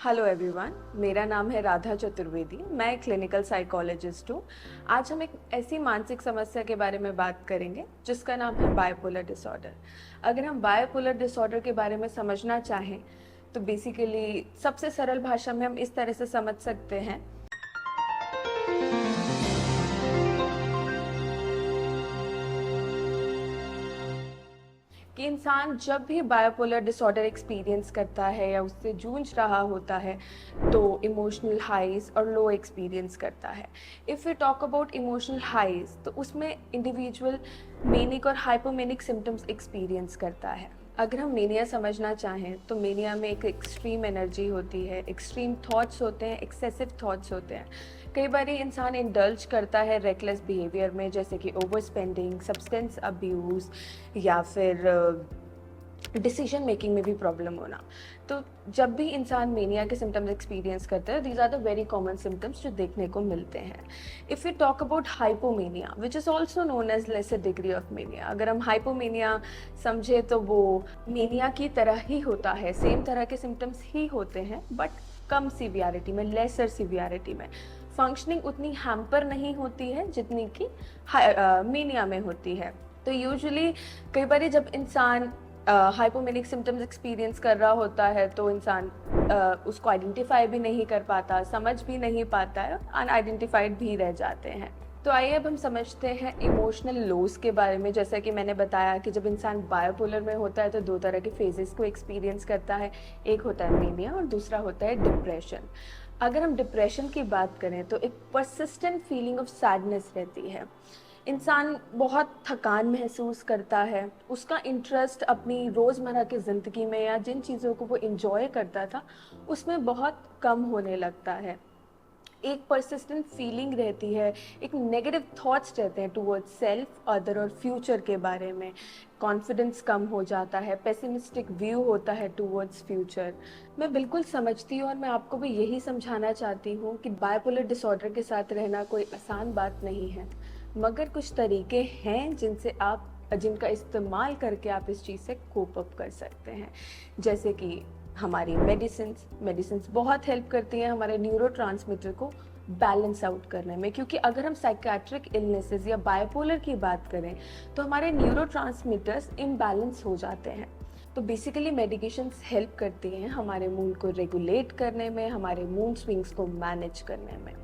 Hello everyone, मेरा नाम है राधा चतुर्वेदी। मैं एक क्लिनिकल साइकोलॉजिस्ट हूँ। आज हम एक ऐसी मानसिक समस्या के बारे में बात करेंगे जिसका नाम है बायपोलर डिसऑर्डर। अगर हम बायपोलर डिसऑर्डर के बारे में समझना चाहें तो बेसिकली सबसे सरल भाषा में हम इस तरह से समझ सकते हैं कि इंसान जब भी बायोपोलर डिसऑर्डर एक्सपीरियंस करता है या उससे जूझ रहा होता है तो इमोशनल हाइज और लो एक्सपीरियंस करता है। If we talk about emotional highs तो उसमें इंडिविजुअल मेनिक और हाइपोमेनिक सिम्टम्स एक्सपीरियंस करता है। अगर हम मेनिया समझना चाहें तो मेनिया में एक एक्सट्रीम एनर्जी होती है, एक्सट्रीम थॉट्स होते हैं, एक्सेसिव थॉट्स होते हैं। कई बार इंसान इंडल्ज करता है रेकलेस बिहेवियर में, जैसे कि ओवर स्पेंडिंग, सब्सटेंस अब्यूज़ या फिर डिसीजन मेकिंग में भी प्रॉब्लम होना। तो जब भी इंसान मेनिया के सिम्टम्स एक्सपीरियंस करता है, these are the very common symptoms जो देखने को मिलते हैं। If you talk about hypomania which is also known as lesser degree of mania, अगर हम हाइपोमेनिया समझे तो वो मेनिया की तरह ही होता है, सेम तरह के सिम्टम्स ही होते हैं बट कम सीवियरिटी में, लेसर सीवियरिटी में। फंक्शनिंग उतनी हैम्पर नहीं होती है जितनी कि मेनिया में होती है। तो यूजुअली कई बार जब इंसान हाइपोमेनिक सिम्टम्स एक्सपीरियंस कर रहा होता है तो इंसान उसको आइडेंटिफाई भी नहीं कर पाता, समझ भी नहीं पाता है, अनआइडेंटिफाइड भी रह जाते हैं। तो आइए अब हम समझते हैं इमोशनल लोस के बारे में। जैसा कि मैंने बताया कि जब इंसान बायोपोलर में होता है तो दो तरह के फेजेस को एक्सपीरियंस करता है, एक होता है मेनिया और दूसरा होता है डिप्रेशन। अगर हम डिप्रेशन की बात करें तो एक परसिस्टेंट फीलिंग ऑफ सैडनेस रहती है। इंसान बहुत थकान महसूस करता है, उसका इंटरेस्ट अपनी रोज़मर्रा की ज़िंदगी में या जिन चीज़ों को वो इन्जॉय करता था उसमें बहुत कम होने लगता है। एक परसिस्टेंट फीलिंग रहती है, एक नेगेटिव थॉट्स रहते हैं टुवर्ड्स सेल्फ, अदर और फ्यूचर के बारे में। कॉन्फिडेंस कम हो जाता है, पेसिमिस्टिक व्यू होता है टुवर्ड्स फ्यूचर। मैं बिल्कुल समझती हूँ और मैं आपको भी यही समझाना चाहती हूँ कि बायपोलर डिसऑर्डर के साथ रहना कोई आसान बात नहीं है, मगर कुछ तरीके हैं जिनका इस्तेमाल करके आप इस चीज़ से कोप अप कर सकते हैं। जैसे कि हमारी मेडिसिन्स बहुत हेल्प करती हैं हमारे न्यूरोट्रांसमीटर को बैलेंस आउट करने में, क्योंकि अगर हम साइकियाट्रिक इलनेसेस या बायपोलर की बात करें तो हमारे न्यूरोट्रांसमीटर्स इम्बैलेंस हो जाते हैं। तो बेसिकली मेडिकेशंस हेल्प करती हैं हमारे मूड को रेगुलेट करने में, हमारे मूड स्विंग्स को मैनेज करने में।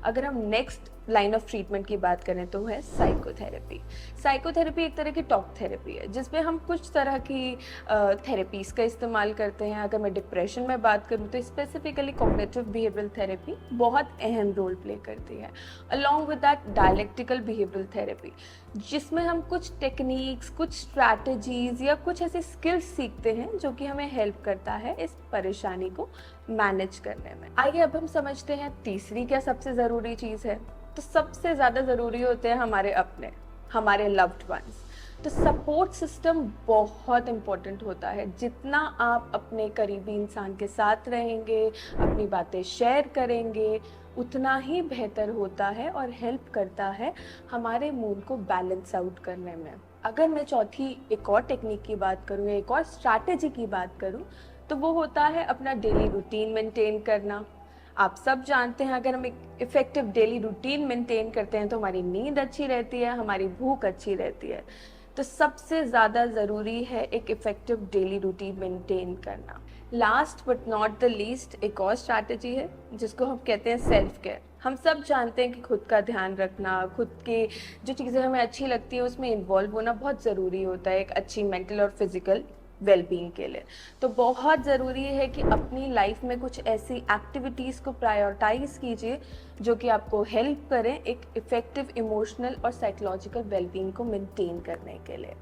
अगर हम नेक्स्ट लाइन ऑफ ट्रीटमेंट की बात करें तो है साइकोथेरेपी। साइकोथेरेपी एक तरह की टॉक थेरेपी है जिसमें हम कुछ तरह की थेरेपीज़ का इस्तेमाल करते हैं। अगर मैं डिप्रेशन में बात करूँ तो स्पेसिफिकली कॉग्निटिव बिहेवियरल थेरेपी बहुत अहम रोल प्ले करती है, along with that dialectical behavioural therapy, जिसमें हम कुछ टेक्निक्स, कुछ स्ट्रैटेजीज या कुछ ऐसे स्किल्स सीखते हैं जो कि हमें हेल्प करता है इस परेशानी को मैनेज करने में। आइए अब हम समझते हैं तीसरी क्या सबसे ज़रूरी चीज़ है। तो सबसे ज़्यादा ज़रूरी होते हैं हमारे लव्ड वंस। तो सपोर्ट सिस्टम बहुत इम्पोर्टेंट होता है। जितना आप अपने करीबी इंसान के साथ रहेंगे, अपनी बातें शेयर करेंगे, उतना ही बेहतर होता है और हेल्प करता है हमारे मूड को बैलेंस आउट करने में। अगर मैं चौथी एक और टेक्निक की बात करूँ या एक और स्ट्रैटेजी की बात करूँ तो वो होता है अपना डेली रूटीन मेंटेन करना। आप सब जानते हैं अगर हम एक इफ़ेक्टिव डेली रूटीन मेंटेन करते हैं तो हमारी नींद अच्छी रहती है, हमारी भूख अच्छी रहती है। तो सबसे ज़्यादा ज़रूरी है एक इफ़ेक्टिव डेली रूटीन मेंटेन करना। Last but not the least एक और स्ट्रैटेजी है जिसको हम कहते हैं सेल्फ केयर। हम सब जानते हैं कि खुद का ध्यान रखना, खुद की जो चीज़ें हमें अच्छी लगती है उसमें इन्वॉल्व होना बहुत ज़रूरी होता है एक अच्छी मेंटल और फिजिकल वेलबींग के लिए। तो बहुत ज़रूरी है कि अपनी लाइफ में कुछ ऐसी एक्टिविटीज़ को प्रायोरिटाइज कीजिए जो कि आपको हेल्प करें एक इफ़ेक्टिव इमोशनल और साइकोलॉजिकल वेलबींग को मेंटेन करने के लिए।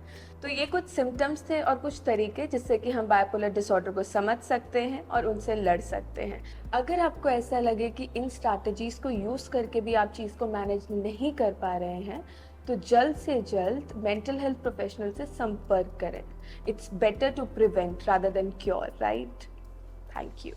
तो ये कुछ सिम्टम्स थे और कुछ तरीके जिससे कि हम बायपोलर डिसऑर्डर को समझ सकते हैं और उनसे लड़ सकते हैं। अगर आपको ऐसा लगे कि इन स्ट्रैटेजीज़ को यूज़ करके भी आप चीज़ को मैनेज नहीं कर पा रहे हैं तो जल्द से जल्द मेंटल हेल्थ प्रोफेशनल से संपर्क करें। It's better to prevent rather than cure, right? Thank you.